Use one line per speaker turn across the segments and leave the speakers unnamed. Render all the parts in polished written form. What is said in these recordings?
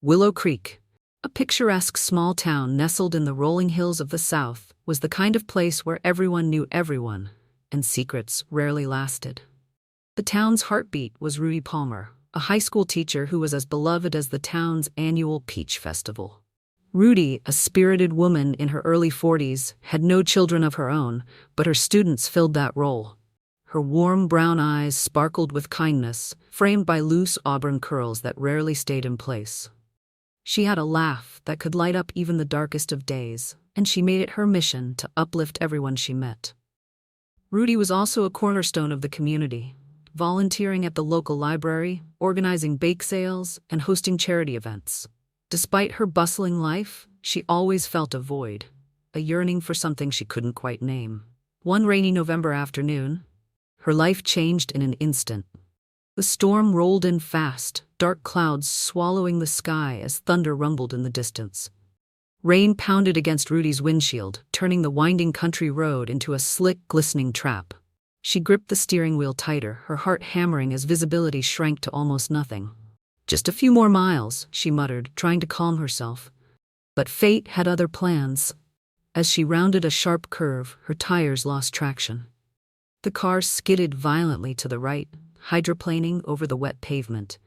Willow Creek, a picturesque small town nestled in the rolling hills of the South, was the kind of place where everyone knew everyone, and secrets rarely lasted. The town's heartbeat was Rudy Palmer, a high school teacher who was as beloved as the town's annual Peach Festival. Rudy, a spirited woman in her early 40s, had no children of her own, but her students filled that role. Her warm brown eyes sparkled with kindness, framed by loose auburn curls that rarely stayed in place. She had a laugh that could light up even the darkest of days, and she made it her mission to uplift everyone she met. Rudy was also a cornerstone of the community, volunteering at the local library, organizing bake sales, and hosting charity events. Despite her bustling life, she always felt a void, a yearning for something she couldn't quite name. One rainy November afternoon, her life changed in an instant. The storm rolled in fast, dark clouds swallowing the sky as thunder rumbled in the distance. Rain pounded against Rudy's windshield, turning the winding country road into a slick, glistening trap. She gripped the steering wheel tighter, her heart hammering as visibility shrank to almost nothing. "Just a few more miles," she muttered, trying to calm herself. But fate had other plans. As she rounded a sharp curve, her tires lost traction. The car skidded violently to the right, hydroplaning over the wet pavement.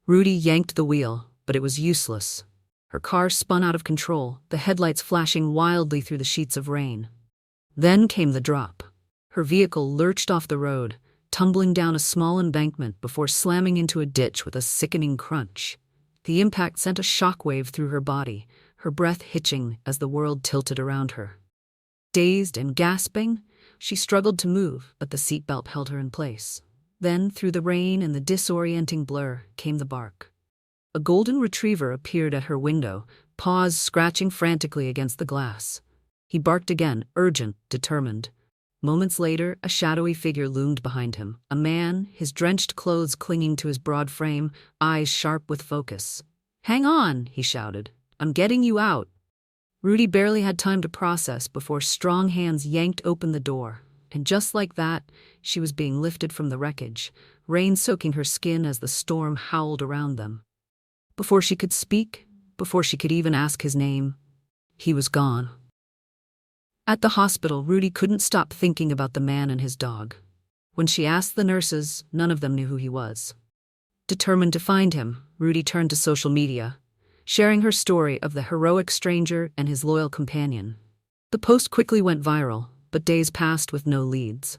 Rudy yanked the wheel, but it was useless. Her car spun out of control, the headlights flashing wildly through the sheets of rain. Then came the drop. Her vehicle lurched off the road, tumbling down a small embankment before slamming into a ditch with a sickening crunch. The impact sent a shockwave through her body, her breath hitching as the world tilted around her. Dazed and gasping, she struggled to move, but the seatbelt held her in place. Then, through the rain and the disorienting blur, came the bark. A golden retriever appeared at her window, paws scratching frantically against the glass. He barked again, urgent, determined. Moments later, a shadowy figure loomed behind him, a man, his drenched clothes clinging to his broad frame, eyes sharp with focus. "Hang on," he shouted. "I'm getting you out." Rudy barely had time to process before strong hands yanked open the door, and just like that, she was being lifted from the wreckage, rain soaking her skin as the storm howled around them. Before she could speak, before she could even ask his name, he was gone. At the hospital, Rudy couldn't stop thinking about the man and his dog. When she asked the nurses, none of them knew who he was. Determined to find him, Rudy turned to social media, sharing her story of the heroic stranger and his loyal companion. The post quickly went viral, but days passed with no leads.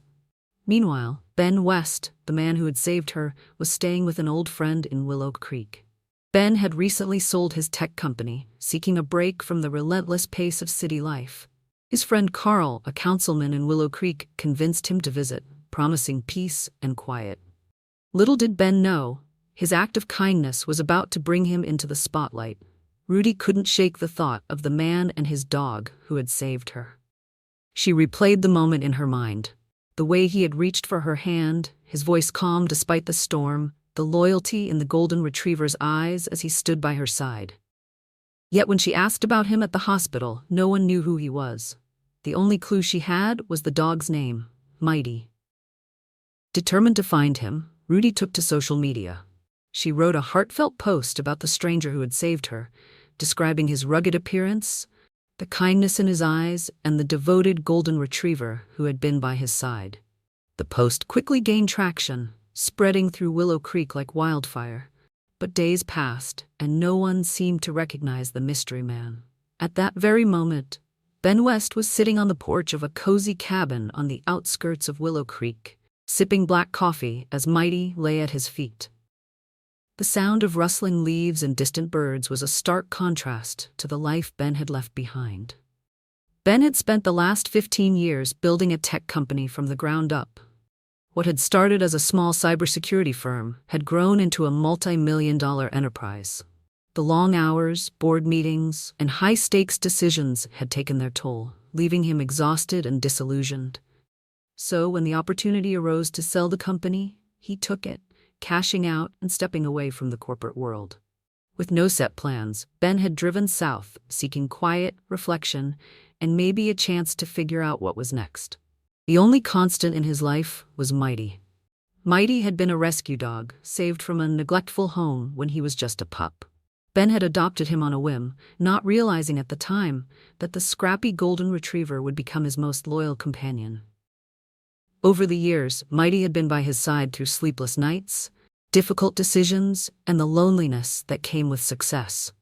Meanwhile, Ben West, the man who had saved her, was staying with an old friend in Willow Creek. Ben had recently sold his tech company, seeking a break from the relentless pace of city life. His friend Carl, a councilman in Willow Creek, convinced him to visit, promising peace and quiet. Little did Ben know, his act of kindness was about to bring him into the spotlight. Rudy couldn't shake the thought of the man and his dog who had saved her. She replayed the moment in her mind. The way he had reached for her hand, his voice calm despite the storm, the loyalty in the golden retriever's eyes as he stood by her side. Yet when she asked about him at the hospital, no one knew who he was. The only clue she had was the dog's name, Mighty. Determined to find him, Rudy took to social media. She wrote a heartfelt post about the stranger who had saved her, describing his rugged appearance, the kindness in his eyes, and the devoted golden retriever who had been by his side. The post quickly gained traction, spreading through Willow Creek like wildfire. But days passed, and no one seemed to recognize the mystery man. At that very moment, Ben West was sitting on the porch of a cozy cabin on the outskirts of Willow Creek, sipping black coffee as Mighty lay at his feet. The sound of rustling leaves and distant birds was a stark contrast to the life Ben had left behind. Ben had spent the last 15 years building a tech company from the ground up. What had started as a small cybersecurity firm had grown into a multi-million-dollar enterprise. The long hours, board meetings, and high-stakes decisions had taken their toll, leaving him exhausted and disillusioned. So when the opportunity arose to sell the company, he took it, cashing out and stepping away from the corporate world. With no set plans, Ben had driven south, seeking quiet, reflection, and maybe a chance to figure out what was next. The only constant in his life was Mighty. Mighty had been a rescue dog, saved from a neglectful home when he was just a pup. Ben had adopted him on a whim, not realizing at the time that the scrappy golden retriever would become his most loyal companion. Over the years, Mighty had been by his side through sleepless nights, difficult decisions, and the loneliness that came with success.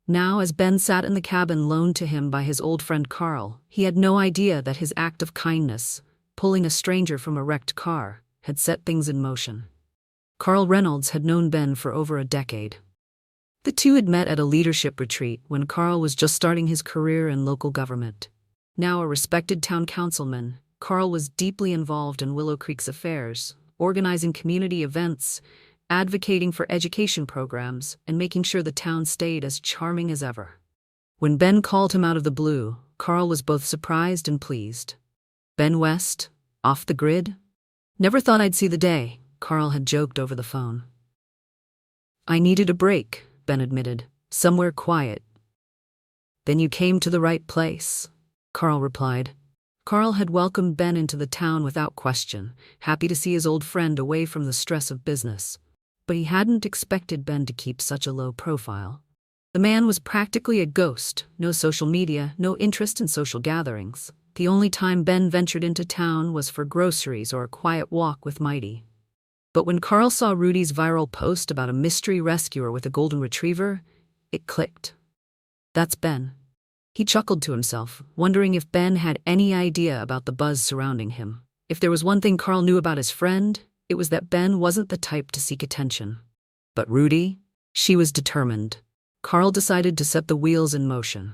Now, as Ben sat in the cabin loaned to him by his old friend Carl, he had no idea that his act of kindness, pulling a stranger from a wrecked car, had set things in motion. Carl Reynolds had known Ben for over a decade. The two had met at a leadership retreat when Carl was just starting his career in local government. Now a respected town councilman, Carl was deeply involved in Willow Creek's affairs, organizing community events, advocating for education programs, and making sure the town stayed as charming as ever. When Ben called him out of the blue, Carl was both surprised and pleased. Ben West? Off the grid? Never thought I'd see the day, Carl had joked over the phone. I needed a break, Ben admitted, somewhere quiet. Then you came to the right place, Carl replied. Carl had welcomed Ben into the town without question, happy to see his old friend away from the stress of business. But he hadn't expected Ben to keep such a low profile. The man was practically a ghost, no social media, no interest in social gatherings. The only time Ben ventured into town was for groceries or a quiet walk with Mighty. But when Carl saw Rudy's viral post about a mystery rescuer with a golden retriever, it clicked. That's Ben. He chuckled to himself, wondering if Ben had any idea about the buzz surrounding him. If there was one thing Carl knew about his friend, it was that Ben wasn't the type to seek attention. But Rudy? She was determined. Carl decided to set the wheels in motion.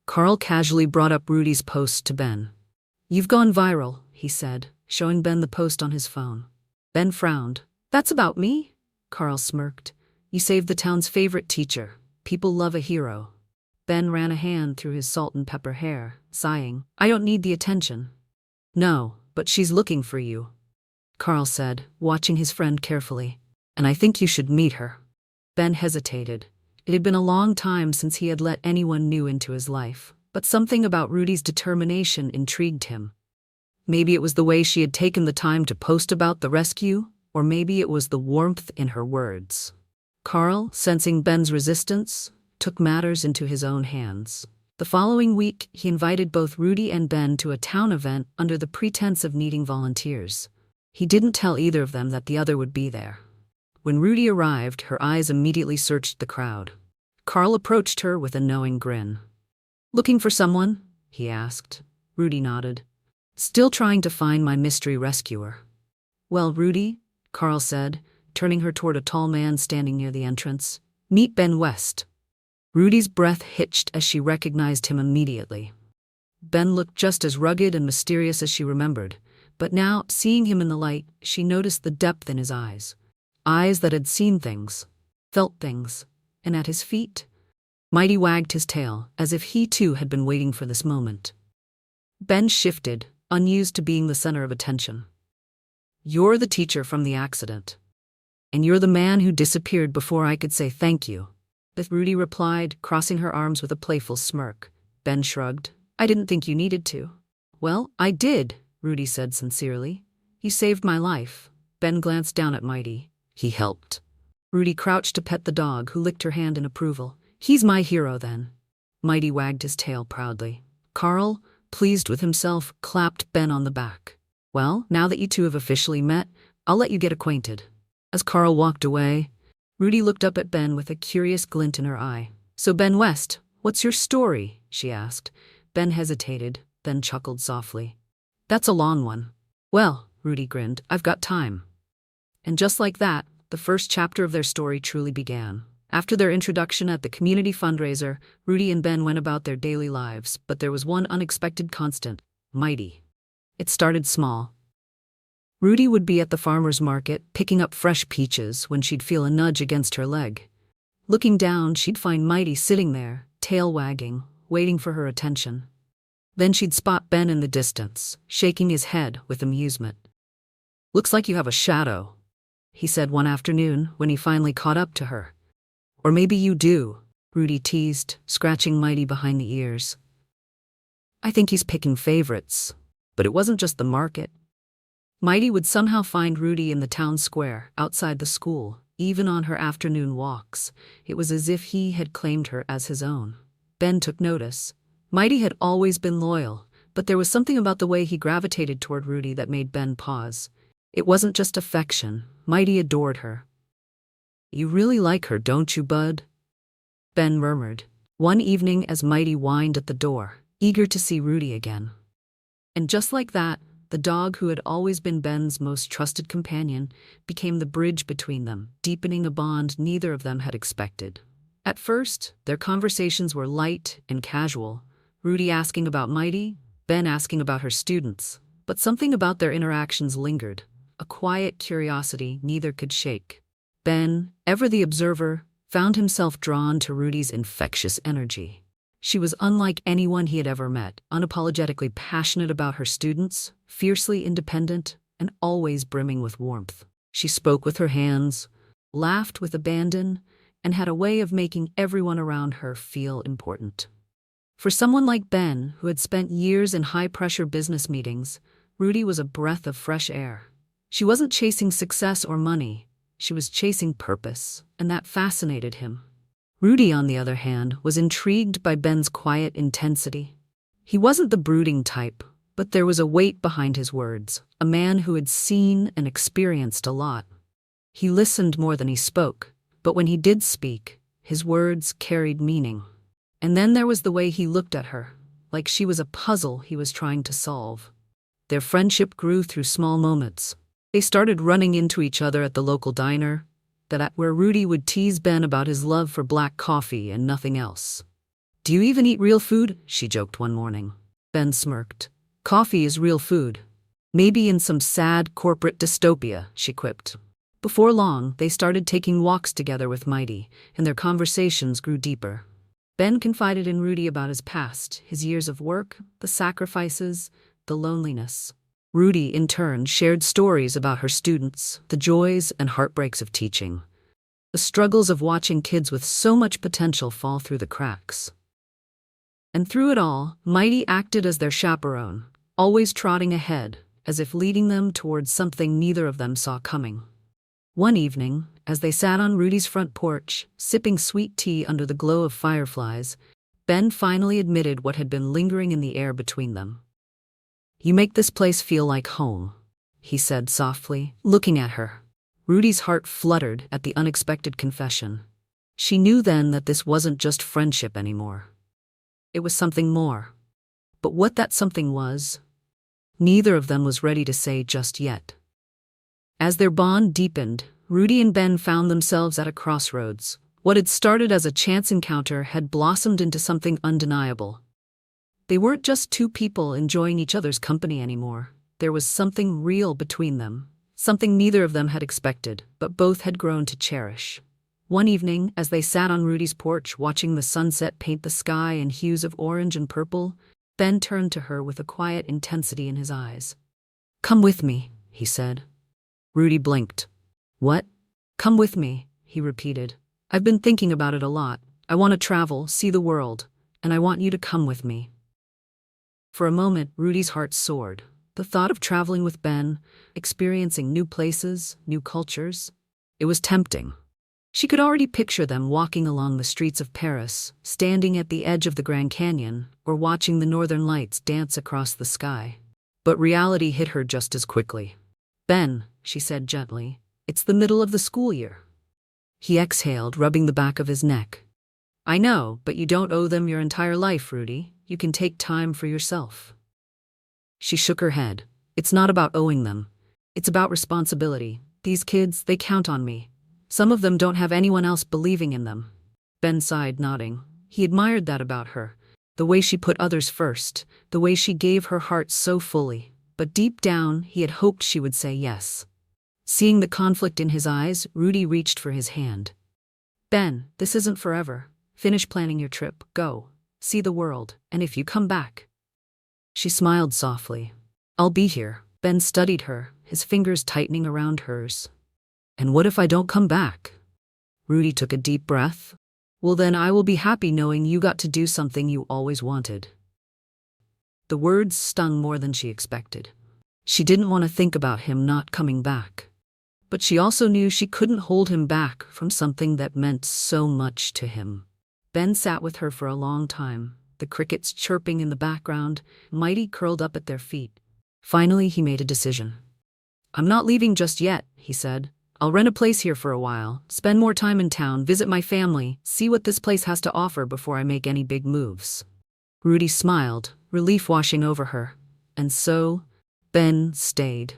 Carl casually brought up Rudy's post to Ben. You've gone viral, he said, showing Ben the post on his phone. Ben frowned. That's about me? Carl smirked. You saved the town's favorite teacher. People love a hero. Ben ran a hand through his salt and pepper hair, sighing. I don't need the attention. No, but she's looking for you, Carl said, watching his friend carefully. And I think you should meet her. Ben hesitated. It had been a long time since he had let anyone new into his life, but something about Rudy's determination intrigued him. Maybe it was the way she had taken the time to post about the rescue, or maybe it was the warmth in her words. Carl, sensing Ben's resistance, took matters into his own hands. The following week, he invited both Rudy and Ben to a town event under the pretense of needing volunteers. He didn't tell either of them that the other would be there. When Rudy arrived, her eyes immediately searched the crowd. Carl approached her with a knowing grin. Looking for someone? He asked. Rudy nodded. Still trying to find my mystery rescuer. Well, Rudy, Carl said, turning her toward a tall man standing near the entrance. Meet Ben West. Rudy's breath hitched as she recognized him immediately. Ben looked just as rugged and mysterious as she remembered, but now, seeing him in the light, she noticed the depth in his eyes. Eyes that had seen things, felt things, and at his feet, Mighty wagged his tail, as if he too had been waiting for this moment. Ben shifted, unused to being the center of attention. You're the teacher from the accident. And you're the man who disappeared before I could say thank you. Beth Rudy replied, crossing her arms with a playful smirk. Ben shrugged. I didn't think you needed to. Well, I did, Rudy said sincerely. You saved my life. Ben glanced down at Mighty. He helped. Rudy crouched to pet the dog, who licked her hand in approval. He's my hero, then. Mighty wagged his tail proudly. Carl, pleased with himself, clapped Ben on the back. Well, now that you two have officially met, I'll let you get acquainted. As Carl walked away, Rudy looked up at Ben with a curious glint in her eye. So Ben West, what's your story? She asked. Ben hesitated, then chuckled softly. That's a long one. Well, Rudy grinned, I've got time. And just like that, the first chapter of their story truly began. After their introduction at the community fundraiser, Rudy and Ben went about their daily lives, but there was one unexpected constant: Mighty. It started small. Rudy would be at the farmer's market, picking up fresh peaches when she'd feel a nudge against her leg. Looking down, she'd find Mighty sitting there, tail wagging, waiting for her attention. Then she'd spot Ben in the distance, shaking his head with amusement. Looks like you have a shadow, he said one afternoon when he finally caught up to her. Or maybe you do, Rudy teased, scratching Mighty behind the ears. I think he's picking favorites. But it wasn't just the market. Mighty would somehow find Rudy in the town square, outside the school, Even on her afternoon walks, it was as if he had claimed her as his own. Ben took notice. Mighty had always been loyal, but there was something about the way he gravitated toward Rudy that made Ben pause. It wasn't just affection. Mighty adored her. "You really like her, don't you, bud?" Ben murmured, one evening as Mighty whined at the door, eager to see Rudy again. And just like that, the dog who had always been Ben's most trusted companion became the bridge between them, deepening a bond neither of them had expected. At first, their conversations were light and casual, Rudy asking about Mighty, Ben asking about her students, but something about their interactions lingered, a quiet curiosity neither could shake. Ben, ever the observer, found himself drawn to Rudy's infectious energy. She was unlike anyone he had ever met, unapologetically passionate about her students, fiercely independent, and always brimming with warmth. She spoke with her hands, laughed with abandon, and had a way of making everyone around her feel important. For someone like Ben, who had spent years in high-pressure business meetings, Rudy was a breath of fresh air. She wasn't chasing success or money, she was chasing purpose, and that fascinated him. Rudy, on the other hand, was intrigued by Ben's quiet intensity. He wasn't the brooding type, but there was a weight behind his words, a man who had seen and experienced a lot. He listened more than he spoke, but when he did speak, his words carried meaning. And then there was the way he looked at her, like she was a puzzle he was trying to solve. Their friendship grew through small moments. They started running into each other at the local diner, where Rudy would tease Ben about his love for black coffee and nothing else. "Do you even eat real food?" she joked one morning. Ben smirked. "Coffee is real food. Maybe in some sad corporate dystopia," she quipped. Before long, they started taking walks together with Mighty, and their conversations grew deeper. Ben confided in Rudy about his past, his years of work, the sacrifices, the loneliness. Rudy, in turn, shared stories about her students, the joys and heartbreaks of teaching, the struggles of watching kids with so much potential fall through the cracks. And through it all, Mighty acted as their chaperone, always trotting ahead, as if leading them towards something neither of them saw coming. One evening, as they sat on Rudy's front porch, sipping sweet tea under the glow of fireflies, Ben finally admitted what had been lingering in the air between them. "You make this place feel like home," he said softly, looking at her. Rudy's heart fluttered at the unexpected confession. She knew then that this wasn't just friendship anymore. It was something more. But what that something was, neither of them was ready to say just yet. As their bond deepened, Rudy and Ben found themselves at a crossroads. What had started as a chance encounter had blossomed into something undeniable. They weren't just two people enjoying each other's company anymore. There was something real between them, something neither of them had expected, but both had grown to cherish. One evening, as they sat on Rudy's porch watching the sunset paint the sky in hues of orange and purple, Ben turned to her with a quiet intensity in his eyes. "Come with me," he said. Rudy blinked. "What?" "Come with me," he repeated. "I've been thinking about it a lot. I want to travel, see the world, and I want you to come with me." For a moment, Rudy's heart soared. The thought of traveling with Ben, experiencing new places, new cultures, it was tempting. She could already picture them walking along the streets of Paris, standing at the edge of the Grand Canyon, or watching the northern lights dance across the sky. But reality hit her just as quickly. "Ben," she said gently, "it's the middle of the school year." He exhaled, rubbing the back of his neck. "I know, but you don't owe them your entire life, Rudy. You can take time for yourself." She shook her head. "It's not about owing them. It's about responsibility. These kids, they count on me. Some of them don't have anyone else believing in them." Ben sighed, nodding. He admired that about her. The way she put others first, the way she gave her heart so fully. But deep down, he had hoped she would say yes. Seeing the conflict in his eyes, Rudy reached for his hand. "Ben, this isn't forever. Finish planning your trip. Go. See the world, and if you come back." She smiled softly. "I'll be here." Ben studied her, his fingers tightening around hers. "And what if I don't come back?" Rudy took a deep breath. "Well, then I will be happy knowing you got to do something you always wanted." The words stung more than she expected. She didn't want to think about him not coming back. But she also knew she couldn't hold him back from something that meant so much to him. Ben sat with her for a long time, the crickets chirping in the background, Mighty curled up at their feet. Finally, he made a decision. "I'm not leaving just yet," he said. "I'll rent a place here for a while, spend more time in town, visit my family, see what this place has to offer before I make any big moves." Rudy smiled, relief washing over her. And so, Ben stayed.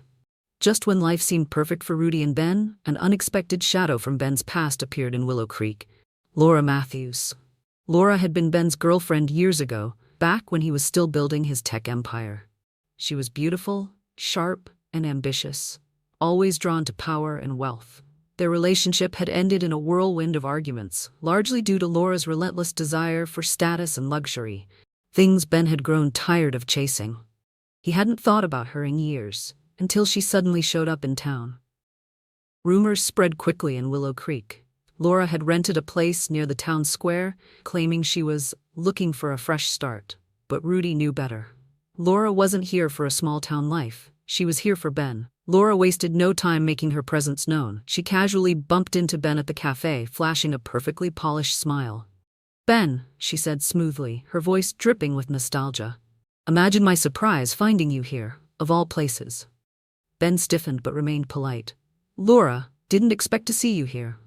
Just when life seemed perfect for Rudy and Ben, an unexpected shadow from Ben's past appeared in Willow Creek. Laura Matthews. Laura had been Ben's girlfriend years ago, back when he was still building his tech empire. She was beautiful, sharp, and ambitious, always drawn to power and wealth. Their relationship had ended in a whirlwind of arguments, largely due to Laura's relentless desire for status and luxury, things Ben had grown tired of chasing. He hadn't thought about her in years, until she suddenly showed up in town. Rumors spread quickly in Willow Creek. Laura had rented a place near the town square, claiming she was looking for a fresh start. But Rudy knew better. Laura wasn't here for a small-town life. She was here for Ben. Laura wasted no time making her presence known. She casually bumped into Ben at the cafe, flashing a perfectly polished smile. "Ben," she said smoothly, her voice dripping with nostalgia. "Imagine my surprise finding you here, of all places." Ben stiffened but remained polite. "Laura, didn't expect to see you here."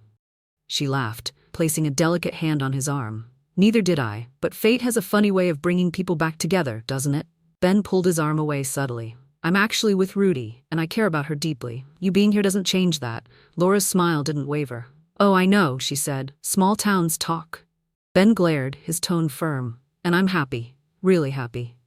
She laughed, placing a delicate hand on his arm. "Neither did I, but fate has a funny way of bringing people back together, doesn't it?" Ben pulled his arm away subtly. "I'm actually with Rudy, and I care about her deeply. You being here doesn't change that." Laura's smile didn't waver. "Oh, I know," she said. "Small towns talk." Ben glared, his tone firm. "And I'm happy, really happy."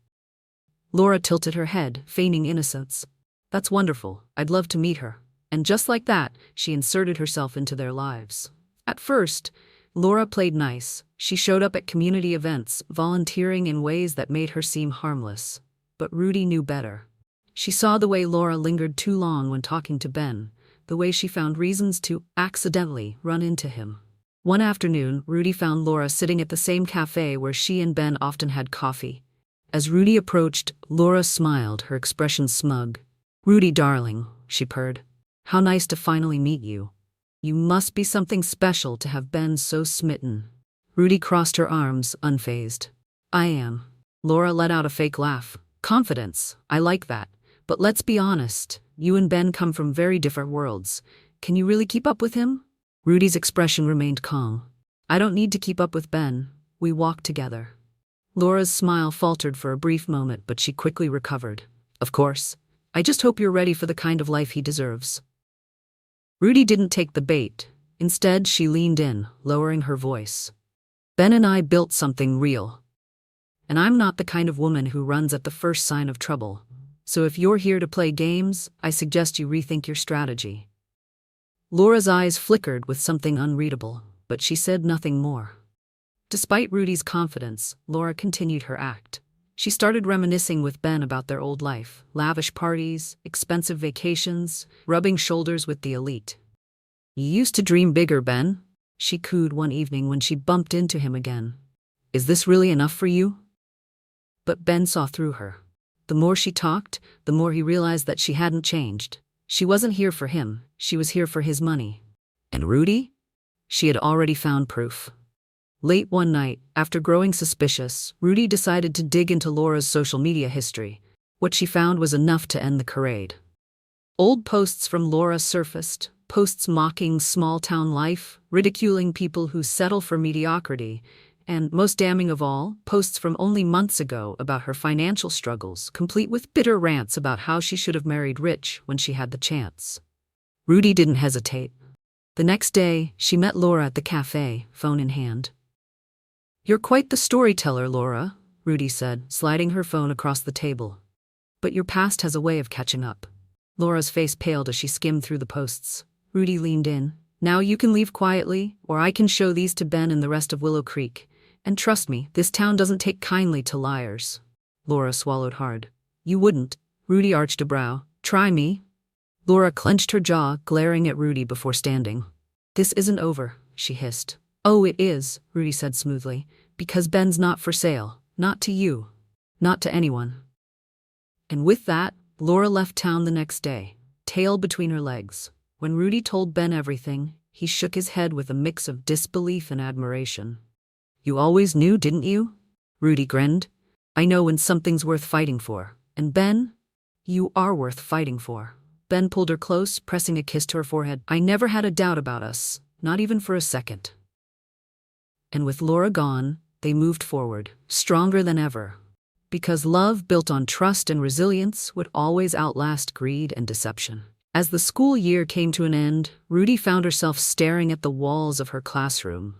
Laura tilted her head, feigning innocence. "That's wonderful. I'd love to meet her." And just like that, she inserted herself into their lives. At first, Laura played nice. She showed up at community events, volunteering in ways that made her seem harmless. But Rudy knew better. She saw the way Laura lingered too long when talking to Ben, the way she found reasons to accidentally run into him. One afternoon, Rudy found Laura sitting at the same cafe where she and Ben often had coffee. As Rudy approached, Laura smiled, her expression smug. "Rudy, darling," she purred. "How nice to finally meet you. You must be something special to have Ben so smitten." Rudy crossed her arms, unfazed. "I am." Laura let out a fake laugh. "Confidence. I like that. But let's be honest, you and Ben come from very different worlds. Can you really keep up with him?" Rudy's expression remained calm. "I don't need to keep up with Ben. We walk together." Laura's smile faltered for a brief moment, but she quickly recovered. "Of course. I just hope you're ready for the kind of life he deserves." Rudy didn't take the bait. Instead, she leaned in, lowering her voice. "Ben and I built something real. And I'm not the kind of woman who runs at the first sign of trouble. So if you're here to play games, I suggest you rethink your strategy." Laura's eyes flickered with something unreadable, but she said nothing more. Despite Rudy's confidence, Laura continued her act. She started reminiscing with Ben about their old life, lavish parties, expensive vacations, rubbing shoulders with the elite. "You used to dream bigger, Ben," she cooed one evening when she bumped into him again. "Is this really enough for you?" But Ben saw through her. The more she talked, the more he realized that she hadn't changed. She wasn't here for him, she was here for his money. And Rudy? She had already found proof. Late one night, after growing suspicious, Rudy decided to dig into Laura's social media history. What she found was enough to end the charade. Old posts from Laura surfaced, posts mocking small-town life, ridiculing people who settle for mediocrity, and, most damning of all, posts from only months ago about her financial struggles, complete with bitter rants about how she should have married rich when she had the chance. Rudy didn't hesitate. The next day, she met Laura at the cafe, phone in hand. "You're quite the storyteller, Laura," Rudy said, sliding her phone across the table. "But your past has a way of catching up." Laura's face paled as she skimmed through the posts. Rudy leaned in. "Now you can leave quietly, or I can show these to Ben and the rest of Willow Creek. And trust me, this town doesn't take kindly to liars." Laura swallowed hard. "You wouldn't." Rudy arched a brow. "Try me." Laura clenched her jaw, glaring at Rudy before standing. "This isn't over," she hissed. "Oh, it is," Rudy said smoothly, "because Ben's not for sale. Not to you. Not to anyone." And with that, Laura left town the next day, tail between her legs. When Rudy told Ben everything, he shook his head with a mix of disbelief and admiration. "You always knew, didn't you?" Rudy grinned. "I know when something's worth fighting for. And Ben, you are worth fighting for." Ben pulled her close, pressing a kiss to her forehead. "I never had a doubt about us, not even for a second." And with Laura gone, they moved forward, stronger than ever. Because love built on trust and resilience would always outlast greed and deception. As the school year came to an end, Rudy found herself staring at the walls of her classroom,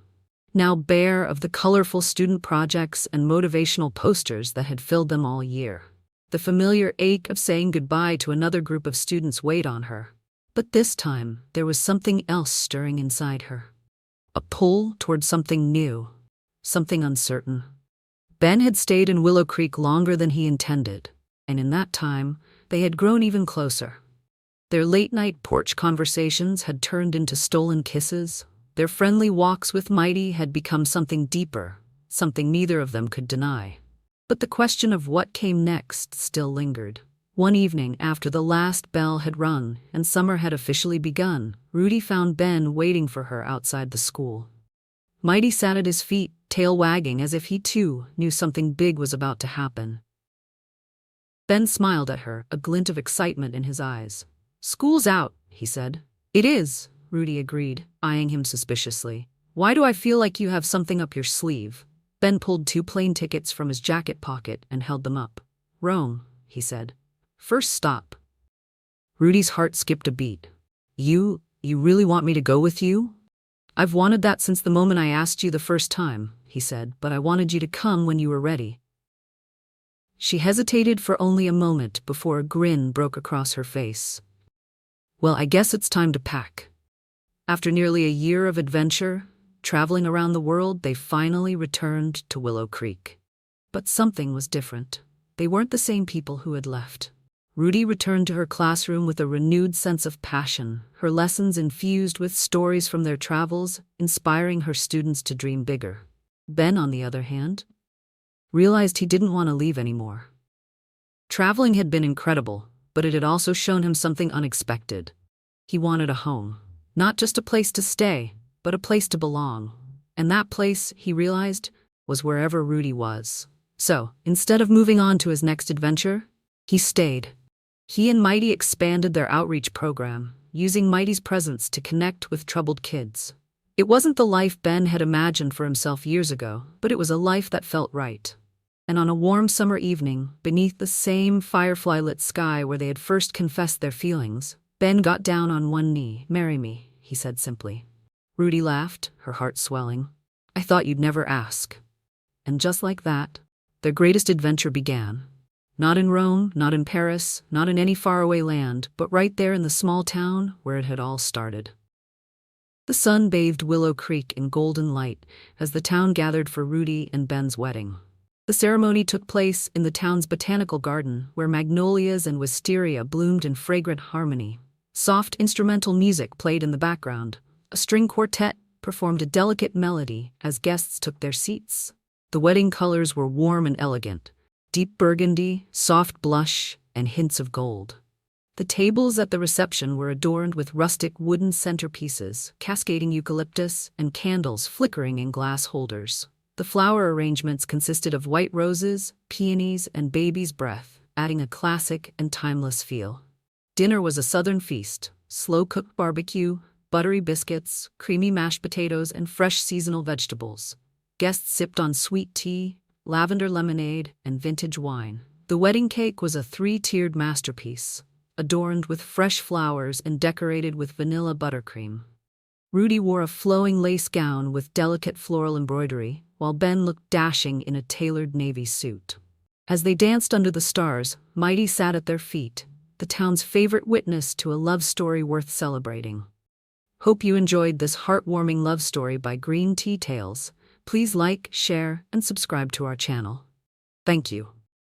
now bare of the colorful student projects and motivational posters that had filled them all year. The familiar ache of saying goodbye to another group of students weighed on her. But this time, there was something else stirring inside her. A pull toward something new, something uncertain. Ben had stayed in Willow Creek longer than he intended, and in that time, they had grown even closer. Their late-night porch conversations had turned into stolen kisses. Their friendly walks with Mighty had become something deeper, something neither of them could deny. But the question of what came next still lingered. One evening, after the last bell had rung and summer had officially begun, Rudy found Ben waiting for her outside the school. Mighty sat at his feet, tail wagging as if he too knew something big was about to happen. Ben smiled at her, a glint of excitement in his eyes. "School's out," he said. "It is," Rudy agreed, eyeing him suspiciously. "Why do I feel like you have something up your sleeve?" Ben pulled 2 plane tickets from his jacket pocket and held them up. "Rome," he said. "First stop." Rudy's heart skipped a beat. You really want me to go with you?" "I've wanted that since the moment I asked you the first time," he said, "but I wanted you to come when you were ready." She hesitated for only a moment before a grin broke across her face. "Well, I guess it's time to pack." After nearly a year of adventure, traveling around the world, they finally returned to Willow Creek. But something was different. They weren't the same people who had left. Rudy returned to her classroom with a renewed sense of passion, her lessons infused with stories from their travels, inspiring her students to dream bigger. Ben, on the other hand, realized he didn't want to leave anymore. Traveling had been incredible, but it had also shown him something unexpected. He wanted a home. Not just a place to stay, but a place to belong. And that place, he realized, was wherever Rudy was. So, instead of moving on to his next adventure, he stayed. He and Mighty expanded their outreach program, using Mighty's presence to connect with troubled kids. It wasn't the life Ben had imagined for himself years ago, but it was a life that felt right. And on a warm summer evening, beneath the same firefly-lit sky where they had first confessed their feelings, Ben got down on one knee. "Marry me," he said simply. Rudy laughed, her heart swelling. "I thought you'd never ask." And just like that, their greatest adventure began. Not in Rome, not in Paris, not in any faraway land, but right there in the small town where it had all started. The sun bathed Willow Creek in golden light as the town gathered for Rudy and Ben's wedding. The ceremony took place in the town's botanical garden, where magnolias and wisteria bloomed in fragrant harmony. Soft instrumental music played in the background. A string quartet performed a delicate melody as guests took their seats. The wedding colors were warm and elegant: deep burgundy, soft blush, and hints of gold. The tables at the reception were adorned with rustic wooden centerpieces, cascading eucalyptus, and candles flickering in glass holders. The flower arrangements consisted of white roses, peonies, and baby's breath, adding a classic and timeless feel. Dinner was a southern feast: slow-cooked barbecue, buttery biscuits, creamy mashed potatoes, and fresh seasonal vegetables. Guests sipped on sweet tea, lavender lemonade, and vintage wine. The wedding cake was a 3-tiered masterpiece, adorned with fresh flowers and decorated with vanilla buttercream. Rudy wore a flowing lace gown with delicate floral embroidery, while Ben looked dashing in a tailored navy suit. As they danced under the stars, Mighty sat at their feet, the town's favorite witness to a love story worth celebrating. Hope you enjoyed this heartwarming love story by Green Tea Tales. Please like, share, and subscribe to our channel. Thank you.